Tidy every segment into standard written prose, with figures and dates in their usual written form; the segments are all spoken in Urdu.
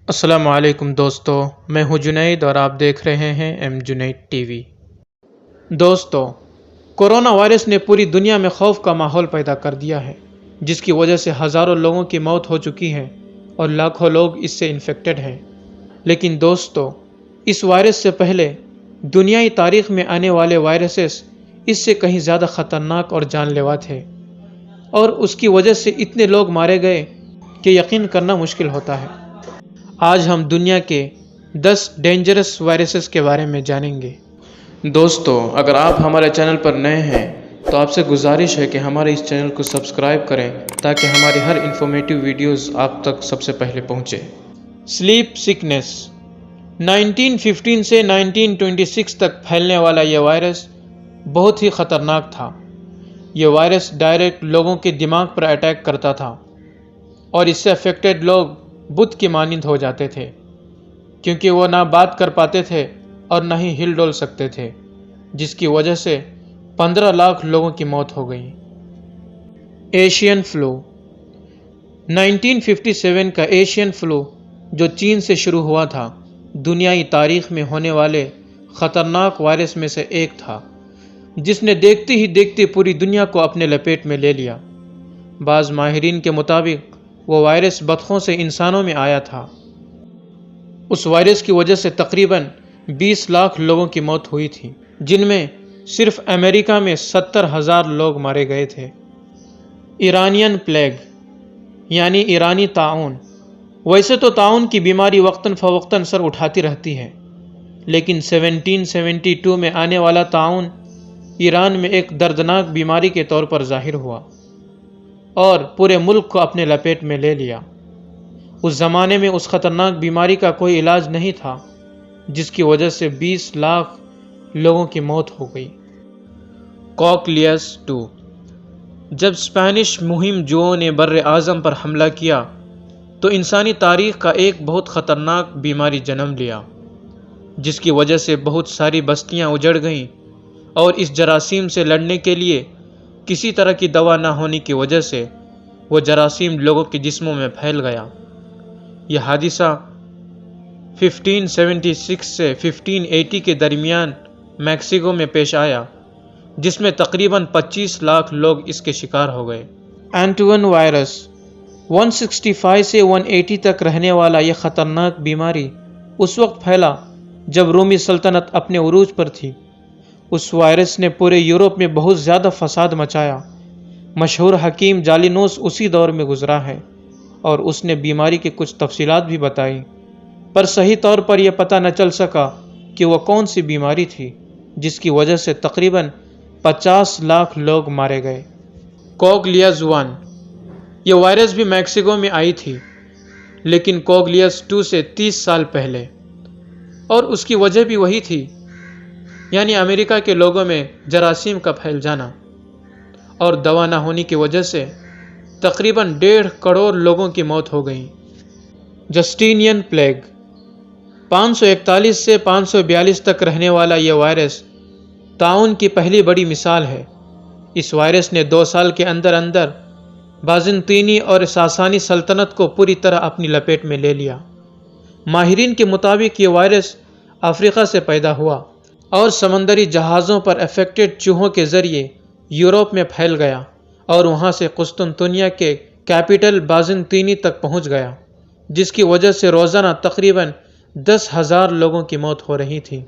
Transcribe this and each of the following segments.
السلام علیکم دوستو، میں ہوں جنید اور آپ دیکھ رہے ہیں ایم جنید ٹی وی۔ دوستو، کورونا وائرس نے پوری دنیا میں خوف کا ماحول پیدا کر دیا ہے، جس کی وجہ سے ہزاروں لوگوں کی موت ہو چکی ہے اور لاکھوں لوگ اس سے انفیکٹڈ ہیں۔ لیکن دوستو، اس وائرس سے پہلے دنیائی تاریخ میں آنے والے وائرسز اس سے کہیں زیادہ خطرناک اور جان لیوا تھے، اور اس کی وجہ سے اتنے لوگ مارے گئے کہ یقین کرنا مشکل ہوتا ہے۔ آج ہم دنیا کے 10 ڈینجرس وائرسز کے بارے میں جانیں گے۔ دوستو، اگر آپ ہمارے چینل پر نئے ہیں تو آپ سے گزارش ہے کہ ہمارے اس چینل کو سبسکرائب کریں تاکہ ہماری ہر انفارمیٹیو ویڈیوز آپ تک سب سے پہلے پہنچے۔ سلیپ سکنس 1915 سے 1926 تک پھیلنے والا یہ وائرس بہت ہی خطرناک تھا۔ یہ وائرس ڈائریکٹ لوگوں کے دماغ پر اٹیک کرتا تھا، اور اس سے افیکٹڈ لوگ بت کے مانند ہو جاتے تھے، کیونکہ وہ نہ بات کر پاتے تھے اور نہ ہی ہل ڈول سکتے تھے، جس کی وجہ سے 15 لاکھ لوگوں کی موت ہو گئی۔ ایشین فلو 1957 کا ایشین فلو، جو چین سے شروع ہوا تھا، دنیائی تاریخ میں ہونے والے خطرناک وائرس میں سے ایک تھا، جس نے دیکھتے ہی دیکھتے پوری دنیا کو اپنے لپیٹ میں لے لیا۔ بعض ماہرین کے مطابق وہ وائرس بطخوں سے انسانوں میں آیا تھا۔ اس وائرس کی وجہ سے تقریباً 20 لاکھ لوگوں کی موت ہوئی تھی، جن میں صرف امریکہ میں 70,000 لوگ مارے گئے تھے۔ ایرانین پلیگ یعنی ایرانی طاعون۔ ویسے تو طاعون کی بیماری وقتاً فوقتاً سر اٹھاتی رہتی ہے، لیکن 1772 میں آنے والا طاعون ایران میں ایک دردناک بیماری کے طور پر ظاہر ہوا اور پورے ملک کو اپنے لپیٹ میں لے لیا۔ اس زمانے میں اس خطرناک بیماری کا کوئی علاج نہیں تھا، جس کی وجہ سے 20 لاکھ لوگوں کی موت ہو گئی۔ کوکلیس 2 جب اسپینش مہم جوؤں نے بر اعظم پر حملہ کیا تو انسانی تاریخ کا ایک بہت خطرناک بیماری جنم لیا، جس کی وجہ سے بہت ساری بستیاں اجڑ گئیں، اور اس جراثیم سے لڑنے کے لیے کسی طرح کی دوا نہ ہونے کی وجہ سے وہ جراثیم لوگوں کے جسموں میں پھیل گیا۔ یہ حادثہ 1576 سے 1580 کے درمیان میکسیکو میں پیش آیا، جس میں تقریباً 25 لاکھ لوگ اس کے شکار ہو گئے۔ اینٹون وائرس 165 سے 180 تک رہنے والا یہ خطرناک بیماری اس وقت پھیلا جب رومی سلطنت اپنے عروج پر تھی۔ اس وائرس نے پورے یورپ میں بہت زیادہ فساد مچایا۔ مشہور حکیم جالینوس اسی دور میں گزرا ہے، اور اس نے بیماری کی کچھ تفصیلات بھی بتائی، پر صحیح طور پر یہ پتہ نہ چل سکا کہ وہ کون سی بیماری تھی جس کی وجہ سے تقریباً 50 لاکھ لوگ مارے گئے۔ کوگلیاز 1 یہ وائرس بھی میکسیکو میں آئی تھی، لیکن کوگلیاز 2 سے 30 سال پہلے، اور اس کی وجہ بھی وہی تھی، یعنی امریکہ کے لوگوں میں جراثیم کا پھیل جانا اور دوا نہ ہونے کی وجہ سے تقریباً 1.5 کروڑ لوگوں کی موت ہو گئی۔ جسٹینین پلیگ 541 سے 542 تک رہنے والا یہ وائرس طاعون کی پہلی بڑی مثال ہے۔ اس وائرس نے 2 سال کے اندر اندر بازنطینی اور ساسانی سلطنت کو پوری طرح اپنی لپیٹ میں لے لیا۔ ماہرین کے مطابق یہ وائرس افریقہ سے پیدا ہوا اور سمندری جہازوں پر افیکٹڈ چوہوں کے ذریعے یورپ میں پھیل گیا، اور وہاں سے قسطنطنیہ کے کیپٹل بازنطینی تک پہنچ گیا، جس کی وجہ سے روزانہ تقریباً 10,000 لوگوں کی موت ہو رہی تھی،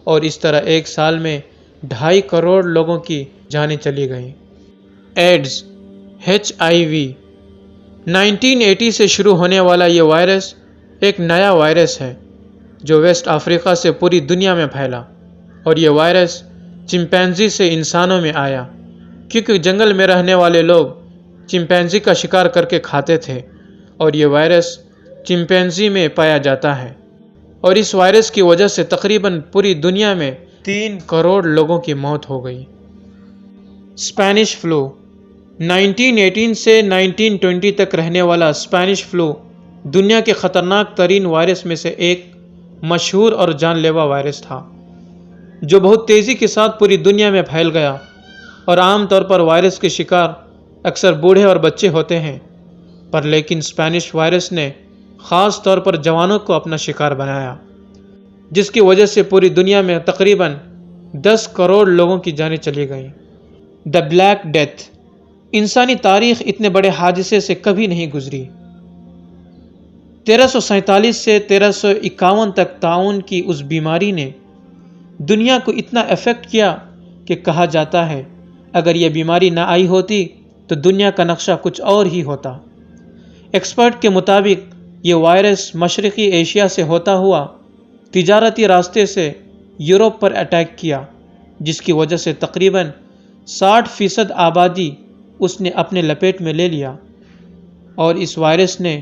اور اس طرح ایک سال میں 2.5 کروڑ لوگوں کی جانیں چلی گئیں۔ ایڈز HIV 1980 سے شروع ہونے والا یہ وائرس ایک نیا وائرس ہے جو ویسٹ افریقہ سے پوری دنیا میں پھیلا، اور یہ وائرس چمپینزی سے انسانوں میں آیا، کیونکہ جنگل میں رہنے والے لوگ چمپینزی کا شکار کر کے کھاتے تھے، اور یہ وائرس چمپینزی میں پایا جاتا ہے، اور اس وائرس کی وجہ سے تقریباً پوری دنیا میں 3 کروڑ لوگوں کی موت ہو گئی۔ اسپینش فلو 1918 سے 1920 تک رہنے والا اسپینش فلو دنیا کے خطرناک ترین وائرس میں سے ایک مشہور اور جان لیوا وائرس تھا، جو بہت تیزی کے ساتھ پوری دنیا میں پھیل گیا، اور عام طور پر وائرس کے شکار اکثر بوڑھے اور بچے ہوتے ہیں، پر لیکن اسپینش وائرس نے خاص طور پر جوانوں کو اپنا شکار بنایا، جس کی وجہ سے پوری دنیا میں تقریباً 10 کروڑ لوگوں کی جانیں چلی گئیں۔ دا بلیک ڈیتھ، انسانی تاریخ اتنے بڑے حادثے سے کبھی نہیں گزری۔ 1347 سے 1351 تک طاعون کی اس بیماری نے دنیا کو اتنا افیکٹ کیا کہ کہا جاتا ہے اگر یہ بیماری نہ آئی ہوتی تو دنیا کا نقشہ کچھ اور ہی ہوتا۔ ایکسپرٹ کے مطابق یہ وائرس مشرقی ایشیا سے ہوتا ہوا تجارتی راستے سے یورپ پر اٹیک کیا، جس کی وجہ سے تقریباً 60% آبادی اس نے اپنے لپیٹ میں لے لیا، اور اس وائرس نے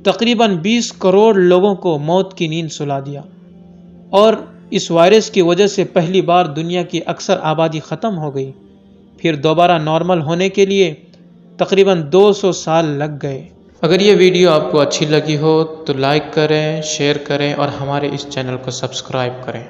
تقریباً 20 کروڑ لوگوں کو موت کی نیند سلا دیا، اور اس وائرس کی وجہ سے پہلی بار دنیا کی اکثر آبادی ختم ہو گئی۔ پھر دوبارہ نارمل ہونے کے لیے تقریباً 200 سال لگ گئے۔ اگر یہ ویڈیو آپ کو اچھی لگی ہو تو لائک کریں، شیئر کریں اور ہمارے اس چینل کو سبسکرائب کریں۔